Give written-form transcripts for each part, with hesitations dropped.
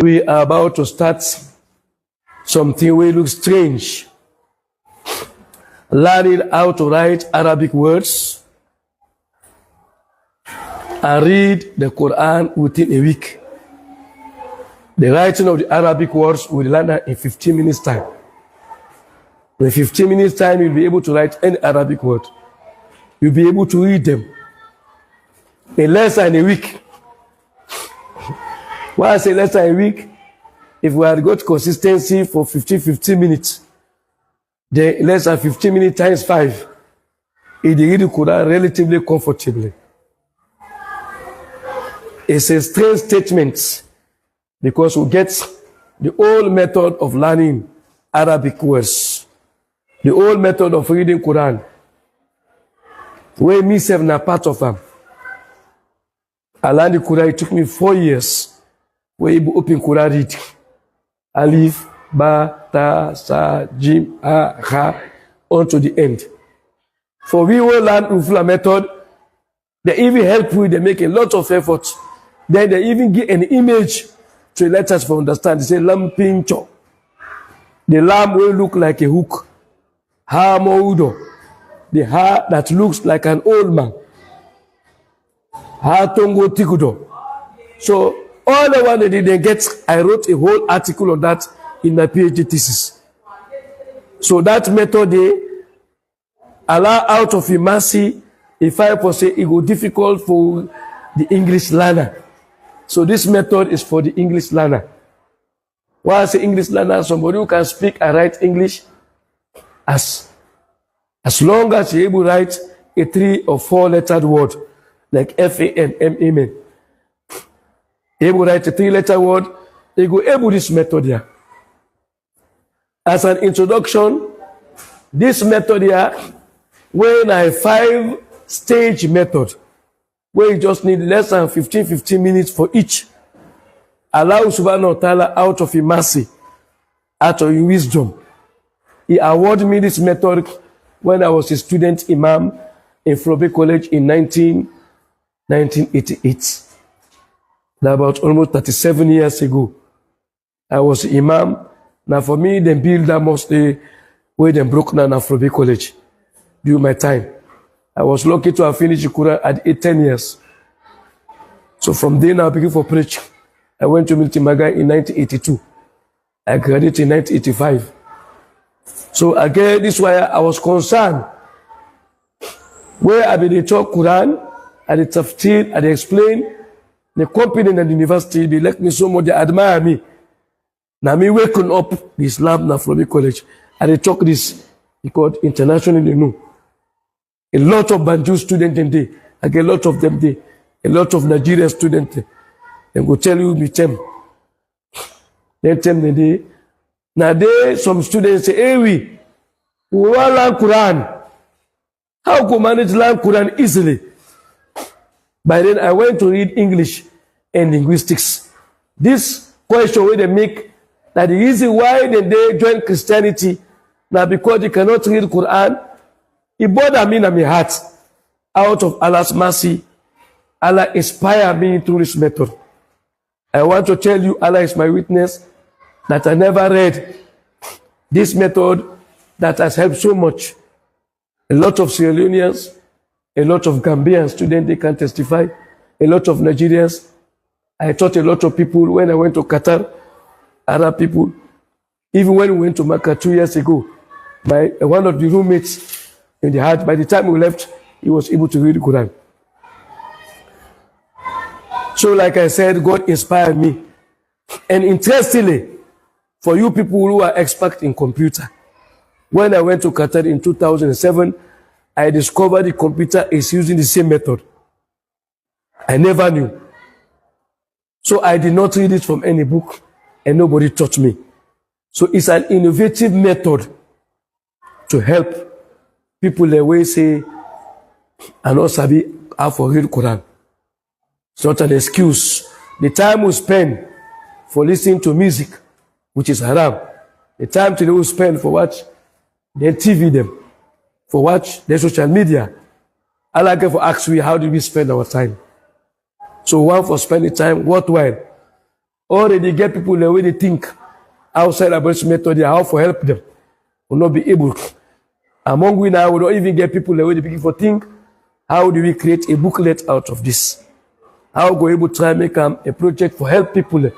We are about to start something will look strange. Learning how to write Arabic words and read the Quran within a week. The writing of the Arabic words will learn in 15 minutes time. In 15 minutes time, you'll be able to write any Arabic word. You'll be able to read them in less than a week. Why I say less than a week? If we had got consistency for 15 minutes, then less than 15 minutes times 5, it read the Quran relatively comfortably. It's a strange statement because we get the old method of learning Arabic words, the old method of reading Quran, where me self na part of them. I learned the Quran, it took me 4 years. Where you open Quran read. Alif, Ba, Ta, Sa, Jim, Ha, Ha, on to the end. For we will learn Ufla method, they even help with, they make a lot of effort. Then they even give an image to let us understand. They say, Lam Pincho. The lamb will look like a hook. Ha Moudo. The ha that looks like an old man. Ha Tongo Tikudo. So, all the one that they get, I wrote a whole article on that in my PhD thesis. So that method, they allow out of your mercy, if I say it will difficult for the English learner. So this method is for the English learner. Why I say English learner? Somebody who can speak and write English as long as you're able to write a 3 or 4 lettered word, like F-A-N-M-A-N. Able to write a 3-letter word, you go able this method here. As an introduction, this method here, when I 5-stage method, where you just need less than 15 minutes for each, allow Subhanahu wa Ta'ala out of His mercy, out of His wisdom. He awarded me this method when I was a student imam in Frobe College in 1988. About almost 37 years ago, I was imam. Now for me, they build that mosque where they broke down Afrobe College during my time. I was lucky to have finished the Quran at 10 years. So from there now I began for preach. I went to Milton Magai in 1982. I graduated in 1985. So again, this is why I was concerned. Where I been taught Quran, and the tafsir, and they explain. The company and the university, they like me so much, they admire me. Now me waking up this lab now from the college, and they talk this, because internationally they know. A lot of Bantu students in there, I get a lot of them there, a lot of Nigerian students there. They go tell you, me them. They tell me they. Now there, some students say, hey we want learn Quran. How can manage learn Quran easily? By then, I went to read English and linguistics. This question where they make that the reason why they join Christianity now because they cannot read Quran, it bothered me in my heart. Out of Allah's mercy, Allah inspired me through this method. I want to tell you, Allah is my witness, that I never read this method that has helped so much. A lot of Sierra Leoneans, a lot of Gambian students, they can testify. A lot of Nigerians. I taught a lot of people when I went to Qatar, Arab people. Even when we went to Makkah 2 years ago, one of the roommates in the Hajj, by the time we left, he was able to read the Quran. So like I said, God inspired me. And interestingly, for you people who are expert in computer, when I went to Qatar in 2007, I discovered the computer is using the same method. I never knew. So I did not read it from any book, and nobody taught me. So it's an innovative method to help people the way say, and also be how for read Quran. It's not an excuse. The time we spend for listening to music, which is haram, the time today we spend for watch the TV them, for watch the social media. I like to ask we how do we spend our time. So one for spending time worthwhile. already get people the way they think outside about this method, how to help them will not be able. Among we now, we don't even get people the way they begin for think, how do we create a booklet out of this? How we able to try and make a project for help people?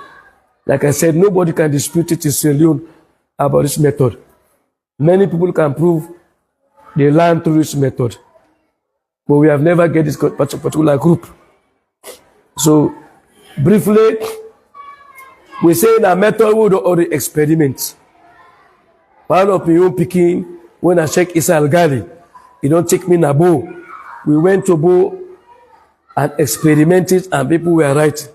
Like I said, nobody can dispute it in Sierra Leone about this method. Many people can prove they learn through this method. But we have never get this particular group. So, briefly, we say that method would already experiment. One of my own picking, when I check Isa Al-Ghali, he don't take me na Bo. We went to Bo and experimented, and people were right.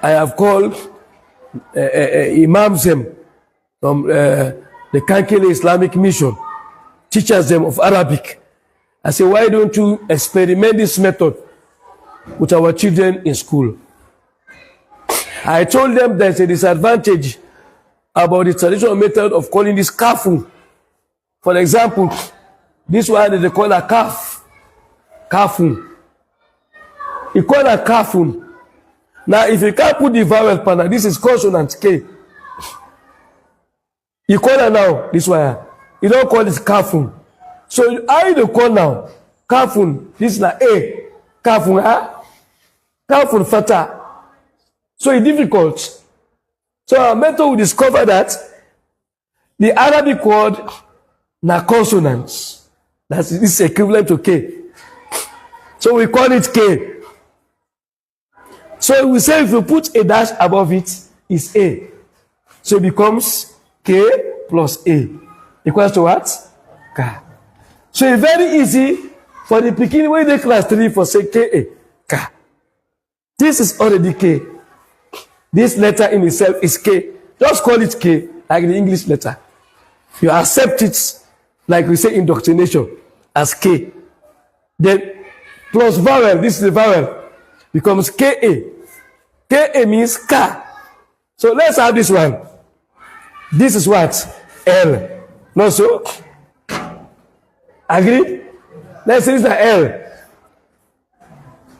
I have called imams them from the Kankele Islamic Mission, teachers them of Arabic. I say, why don't you experiment this method with our children in school? I told them there's a disadvantage about the traditional method of calling this kafu. For example, this one they call a kaf. Kafu. You call a kafu. Now, if you can't put the vowel partner, this is consonant K. You call it now, this one. You don't call this kafun. So how do you call now? Kafun. This is like A. Kafun, huh? Kafun fata. So it's difficult. So our method will discover that the Arabic word na consonants. This is equivalent to K. So we call it K. So we say if you put a dash above it, it's A. So it becomes K plus A. Equals to what? K. So it's very easy for the beginning when they class 3 for say K. K. This is already K. This letter in itself is K. Just call it K, like the English letter. You accept it, like we say indoctrination, as K. Then plus vowel, this is the vowel, becomes K-A. K-A means K. So let's have this one. This is what? L. Not so? Agree? Let's say it's the L.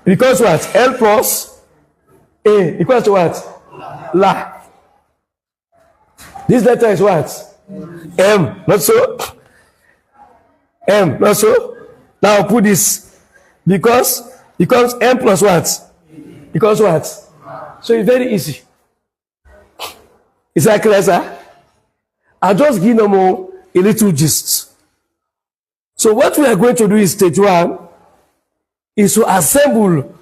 Because what? L plus A equals to what? La. This letter is what? M. Not so? M. Not so? Now put this. Because M plus what? Because what? So it's very easy. Is that clear, sir? I'll just give them all a little gist. So what we are going to do in stage 1 is to assemble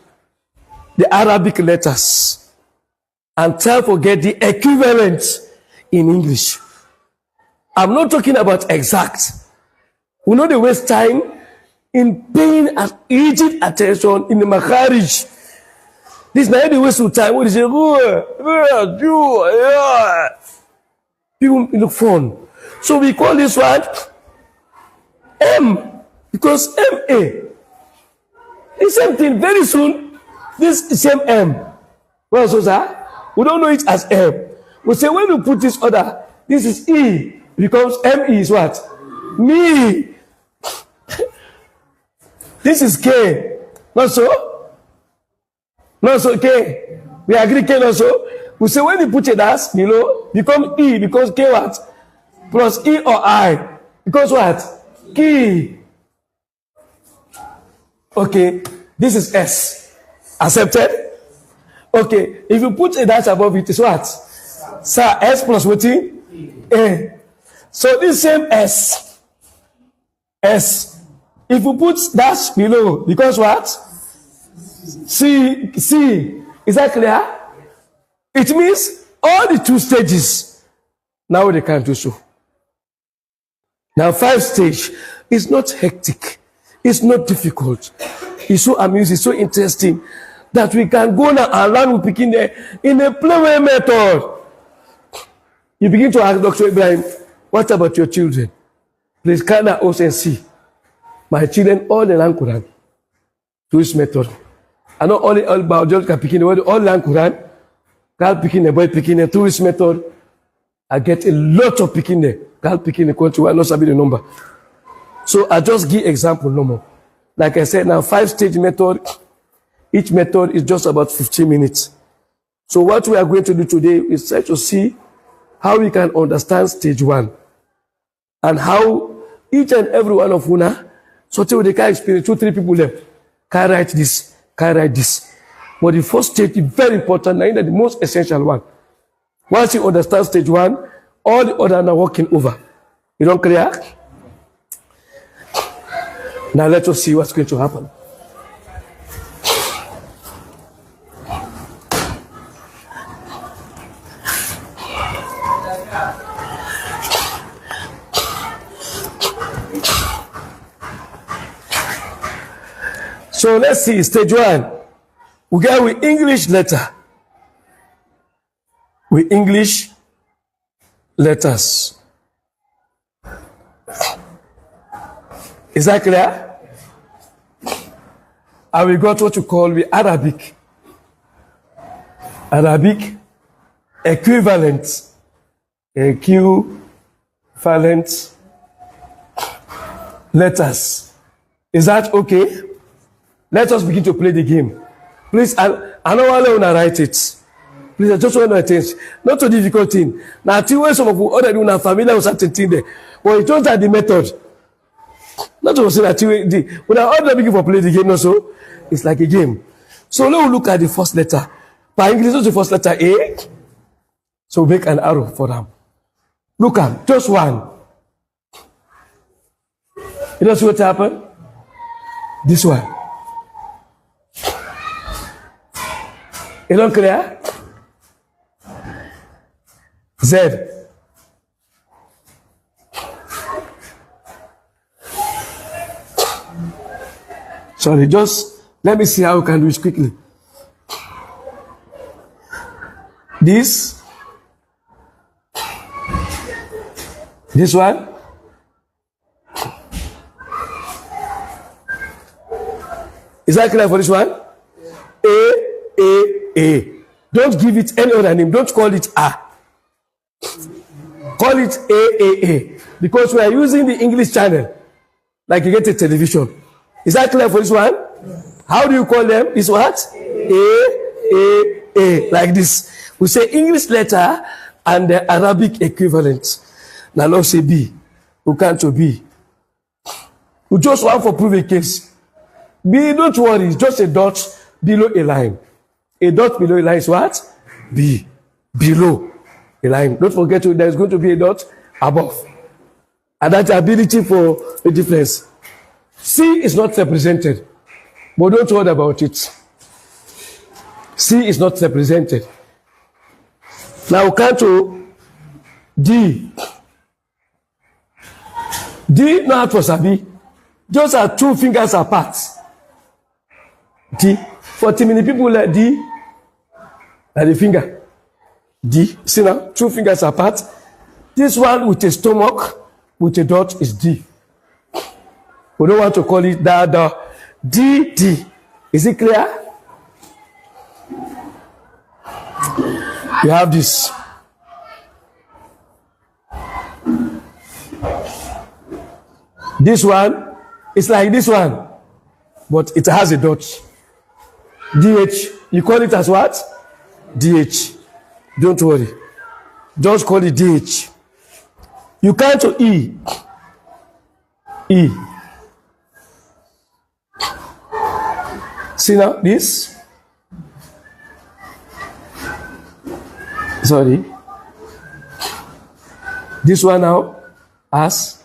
the Arabic letters and try to get the equivalent in English. I'm not talking about exact. We know they waste time in paying rigid attention in the makharij. This is not the waste of time when they say, people look fun. So we call this one M, because M-A. The same thing, very soon, this same M. Well, so sir, we don't know it as M. We say when we put this other, this is E, becomes M-E is what? Me. This is K. Not so? Not so K. We agree K not so? We say when we put it as, become E, because K what? Plus E or I. Because what? Key. Okay, this is S. Accepted? Okay, if you put a dash above it, it's what? Sir, S plus what? A. So this same S. S. If you put dash below, because what? C. Is that clear? It means all the 2 stages. Now they can do so. Now 5 stage is not hectic. It's not difficult. It's so amusing, it's so interesting that we can go now and learn with picking in a playway method. You begin to ask Dr. Ibrahim, what about your children? Please can I also see my children all the learn Quran to this method. I not only all biological picking the word, all learn Quran. Girl picking the boy picking the through this method. I get a lot of picking there. Girl picking the country, I not sabi the number. So I just give example no more. Like I said, now 5 stage method. Each method is just about 15 minutes. So what we are going to do today is try to see how we can understand stage 1 and how each and every one of una, so they can experience 2-3 people left, can write this, can write this. But the first stage is very important, and the most essential one. Once you understand stage 1, all the others are walking over. You don't clear? Now let us see what's going to happen. So let's see, stage 1. We get with English letter. With English letters. Is that clear? And we got what you call the Arabic. Arabic equivalent. Equivalent letters. Is that okay? Let us begin to play the game. Please, I don't want to write it. Please, I just want to attention. Not a difficult thing. Now, some of you already are familiar with certain thing there. But it's not the method. Not to say that when I order begin for play the game also, it's like a game. So now we look at the first letter. By English, what's the first letter? A. So make an arrow for them. Look at just one. You know what happened? This one. You don't clear? Z. Sorry, just let me see how we can do it quickly. This one. Is that clear for this one? A. Don't give it any other name. Don't call it A. Call it A. Because we are using the English channel. Like you get a television. Is that clear for this one? How do you call them? Is what? A. Like this. We say English letter and the Arabic equivalent. Now let's say B. We can't to B. We just want for prove a case. B, don't worry. It's just a dot below a line. A dot below a line is what? B. Below a line. Don't forget there's going to be a dot above. And that's the ability for the difference. C is not represented. But don't worry about it. C is not represented. Now we come to D. D not for Sabi. Those are 2 fingers apart. D. 40 many people like D. Like the finger. D. See now, 2 fingers apart. This one with a stomach, with a dot is D. We don't want to call it da. D. Is it clear? You have this. This one is like this one, but it has a dot. DH. You call it as what? DH. Don't worry. Just call it DH. You come to E. See now, this. Sorry. This one now, as.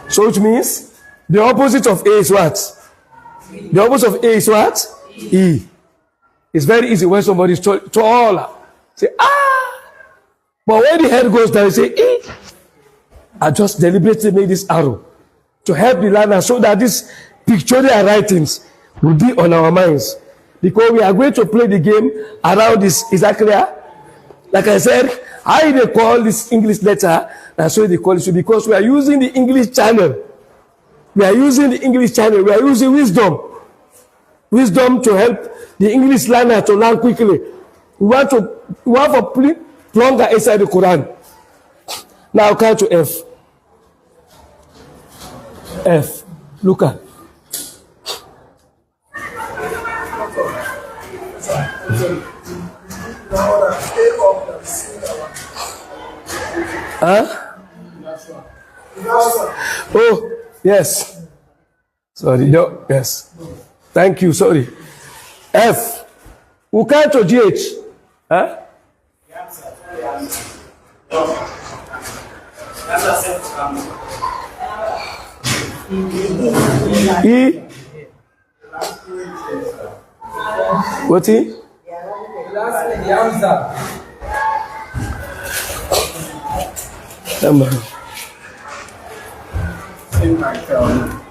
So it means the opposite of A is what? The opposite of A is what? E. It's very easy when somebody is tall. Say, ah! But when the head goes down, you say, E. I just deliberately made this arrow to help the learner so that these pictorial writings will be on our minds. Because we are going to play the game around this. Is that clear? Like I said, how they call this English letter, that's why they call it so, because we are using the English channel. We are using the English channel. We are using wisdom. Wisdom to help the English learner to learn quickly. We want to longer inside the Quran. Now come to F. F. Look at. Huh? Oh, yes. Sorry, no, yes. Thank you, sorry. F. Who can't to GH? Huh? E. What E?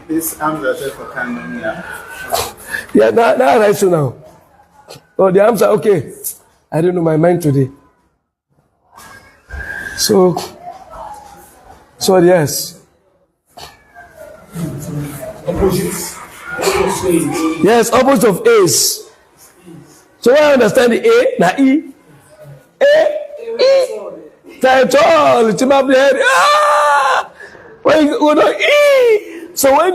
This answer for Canon. Yeah, now right so now. Oh, the answer, okay. I don't know my mind today. So yes. Yes, opposite of A's. So I understand the A, na E. E. Title, ah! When you go down, E. So when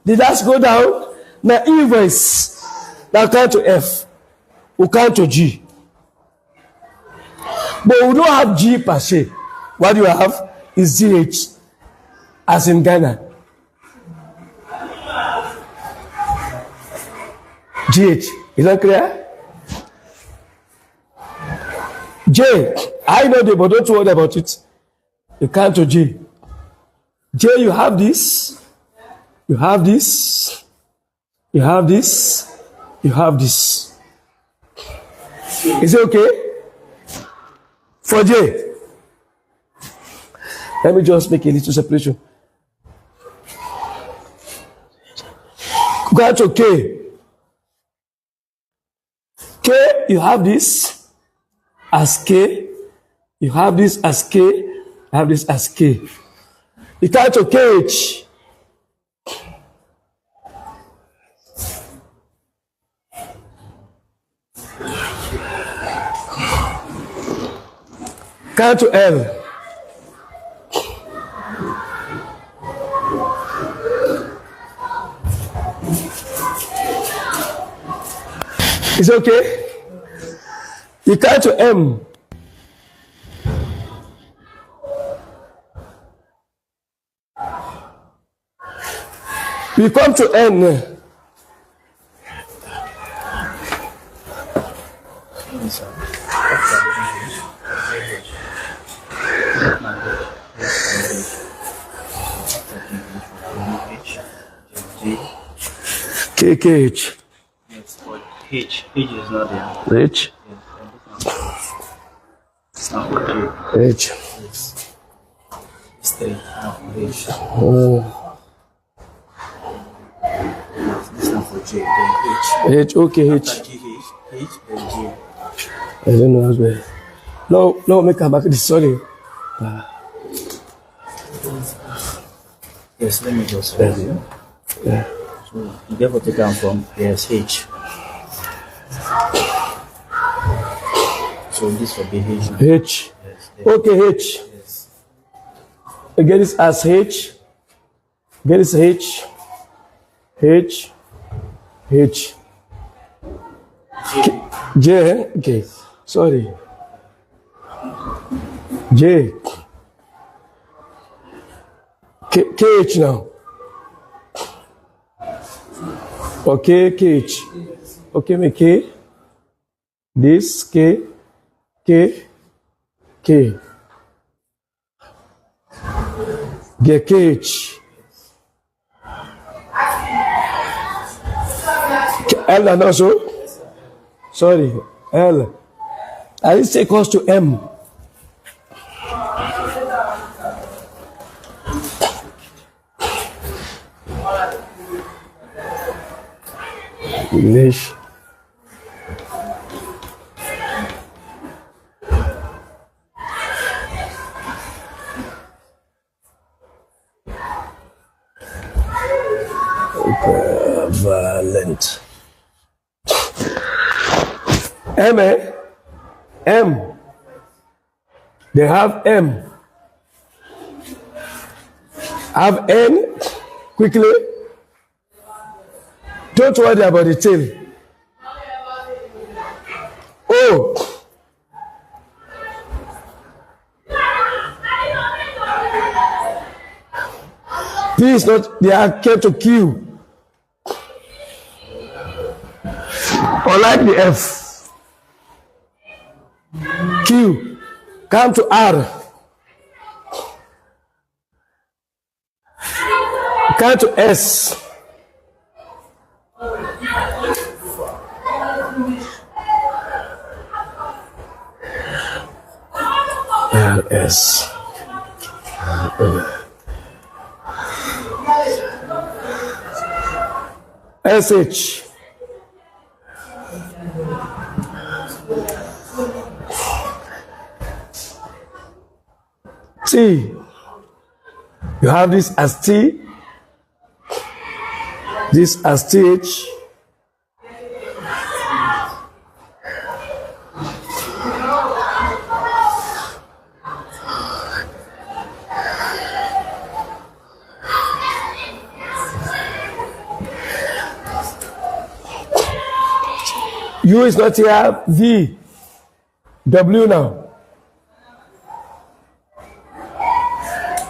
the last go down, na E voice. Now count to F. We count to G. But we don't have G per se. What you have is GH, as in Ghana. GH. Is that clear? J. I know the, but don't worry about it. You count to J. J, you have this. You have this. You have this. You have this. Is it okay? For J. Let me just make a little separation. Go to K. K, you have this as K. You have this as K. You have this as K. You turn to KH. Count to L. Is it okay? You count to M. We come to N. KKH. Yes, but H is not there. H. H. Yes. It's 3. H. Oh. This one for J. Then H. H. Okay. H. After G, H, then J. I don't know as well. No, make her back this. Sorry. Yes, let me just read you. Yeah. So you therefore take down from yes H. So this will be H. H. Yes, Okay, H. yes. Get this as H. Get this H. H. H. J. Okay. Sorry. J. KH now. Okay, KH. Okay, make K. This K. K. K. Get KH. L and also. Sorry, L. I will say equals to M. English. Valent. M, eh? M. They have M. Have N. Quickly. Don't worry about the tail. P is not, they are K to Q. Unlike the F. Q. Come to R. Come to S. LS. SH. T. You have this as T. This as TH. U is not here. V. W now.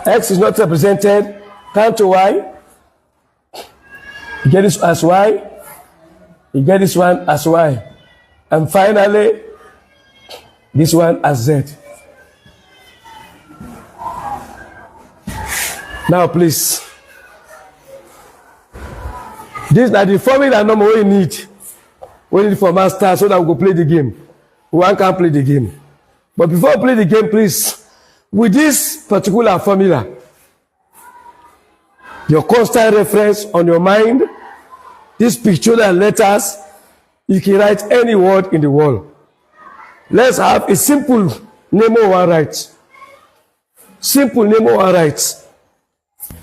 X is not represented. Come to Y. You get this as Y. You get this one as Y. And finally, this one as Z. Now, please. This is the formula number we need. We need for master so that we go play the game. One can play the game. But before we play the game, please, with this particular formula, your constant reference on your mind, these pictorial letters, you can write any word in the world. Let's have a simple name of one right. Simple name of one right.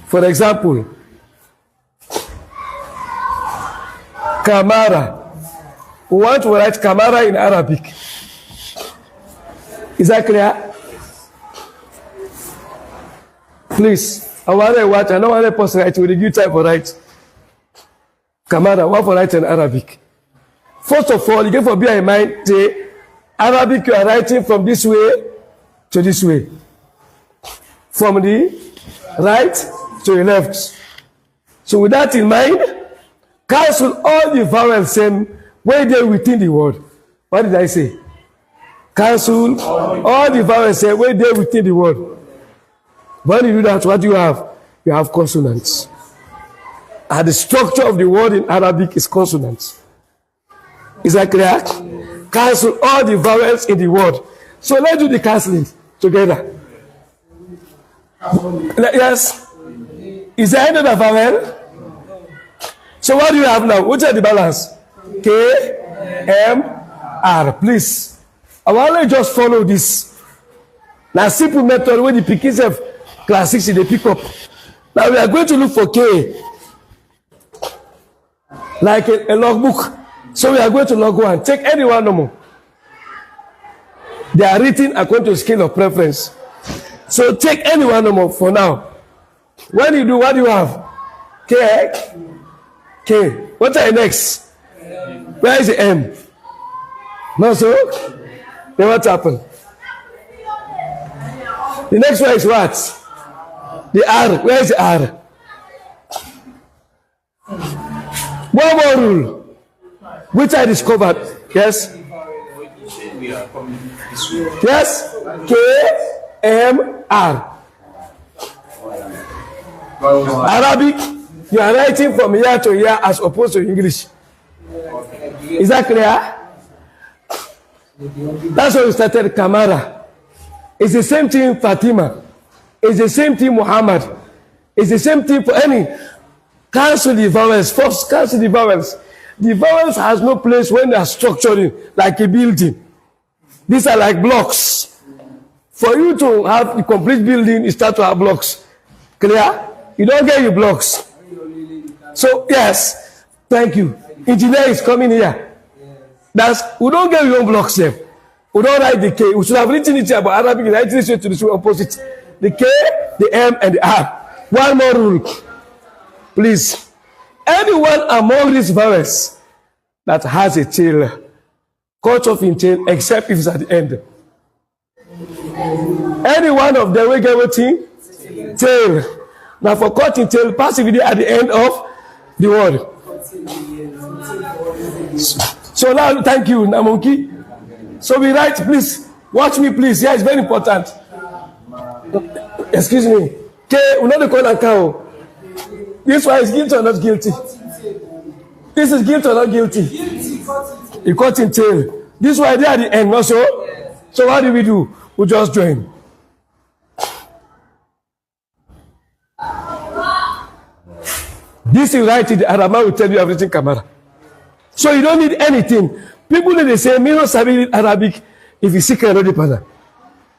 For example, Camara. We want to write Camara in Arabic. Is that clear? Please, I want to watch. I don't want to post right with the good type of right. Camara, what for write in Arabic? First of all, you get for bear in mind the Arabic you are writing from this way to this way. From the right to the left. So with that in mind, cancel all the vowels same way there within the word. What did I say? Cancel all the vowels same way there within the word. When you do that, what do you have? You have consonants. And the structure of the word in Arabic is consonants. Is that clear? Cancel all the vowels in the word. So let's do the cancelling together. Yes? Is there any other vowel? So what do you have now? What's the balance? K, M, R. Please. I want to just follow this. Now, simple method where the pick itself class 6 they pick up. Now we are going to look for K. Like a logbook. So we are going to log 1. Take any one no more. They are written according to scale of preference. So take any one no more for now. When you do, what do you have? K. K. What are the next? Where is the M? No, so? Then what happened? The next one is what? The R. Where is the R? One more rule. Which I discovered. Yes? Yes? K, M, R. Arabic, you are writing from year to year as opposed to English. Is that clear? That's why we started Kamara. It's the same thing Fatima. It's the same thing Muhammad. It's the same thing for any. Cancel the vowels. First, cancel the vowels. The vowels has no place when they are structuring like a building. These are like blocks. For you to have the complete building, you start to have blocks. Clear? You don't get your blocks. So, yes. Thank you. Engineer is coming here. That's, we don't get your own blocks there. We don't write the K. We should have written it here, but Arabic is writing it to the opposite. The K, the M, and the R. One more rule. Please. Anyone among these vowels that has a tail, cut off in tail, except if it's at the end. Any one of them will get what thing? Tail. Now for cutting tail, passive immediate at the end of the word. So now, thank you, Namonki. So we write, please, watch me, please. Yeah, it's very important. Excuse me. Okay, we're not the call and cow. This one is guilty or not guilty? This is guilty or not guilty? You cut in tail. This one there at the end, not so? So what do? We just join. This is right in the Arama will tell you everything, Kamara. So you don't need anything. People they say, me no sabi Arabic if you seek another partner.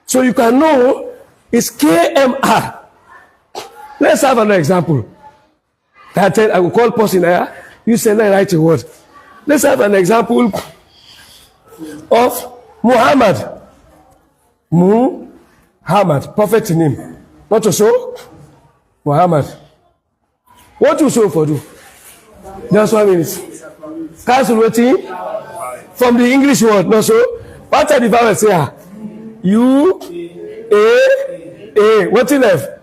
So you can know it's KMR. Let's have an example. I will call person here. You say I write a word. Let's have an example of Muhammad. Muhammad, prophet name. What to show? Muhammad. What you show for do? Just 1 minute. Cancel waiting from the English word. No, so what are the vowels here? U, A. What you left?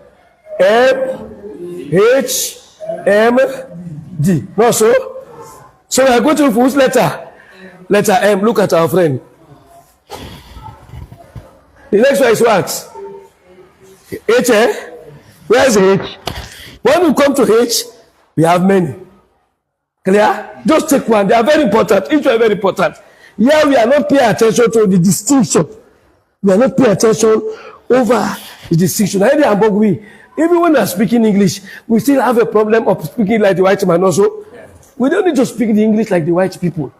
M, H, M, D. No, so? So we are going to whose letter? Letter M. Look at our friend. The next one is what? H, eh? Where is H? When we come to H, we have many. Clear? Just take one. They are very important. Each one is very important. Here we are not paying attention to the distinction. We are not paying attention over the distinction. Even when we are speaking English, we still have a problem of speaking like the white man also. We don't need to speak the English like the white people.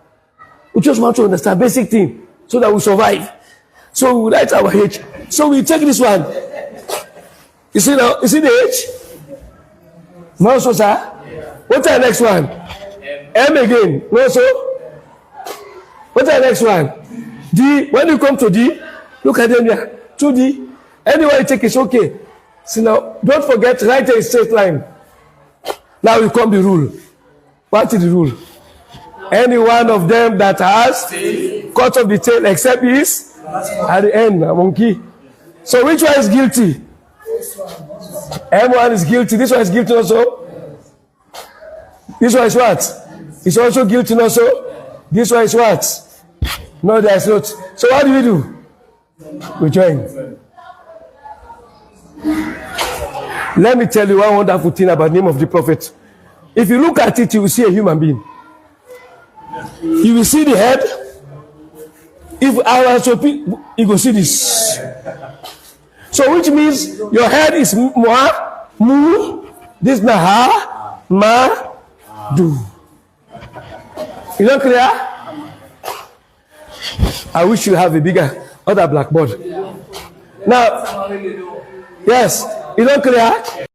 We just want to understand basic thing so that we survive. So we write our H. So we take this one. You see now? You see the H? No, so sir. What's the next one? M again. No, so. What's the next one? D. When you come to D, look at them here. 2D. Anywhere you take it's okay. See now, don't forget, write a straight line. Now you come the rule. What is the rule? Any one of them that has cut off the tail except is at the end, a monkey. So which one is guilty? M1 is guilty. This one is guilty also. This one is what? It's also guilty also. This one is what? No, there is not. So what do? We join. Let me tell you one wonderful thing about the name of the prophet. If you look at it, you will see a human being. You will see the head. If I was to pick, you will see this. So which means your head is mu, this naha, ma, do. You know clear? I wish you have a bigger other blackboard. Now, yes, you know clear?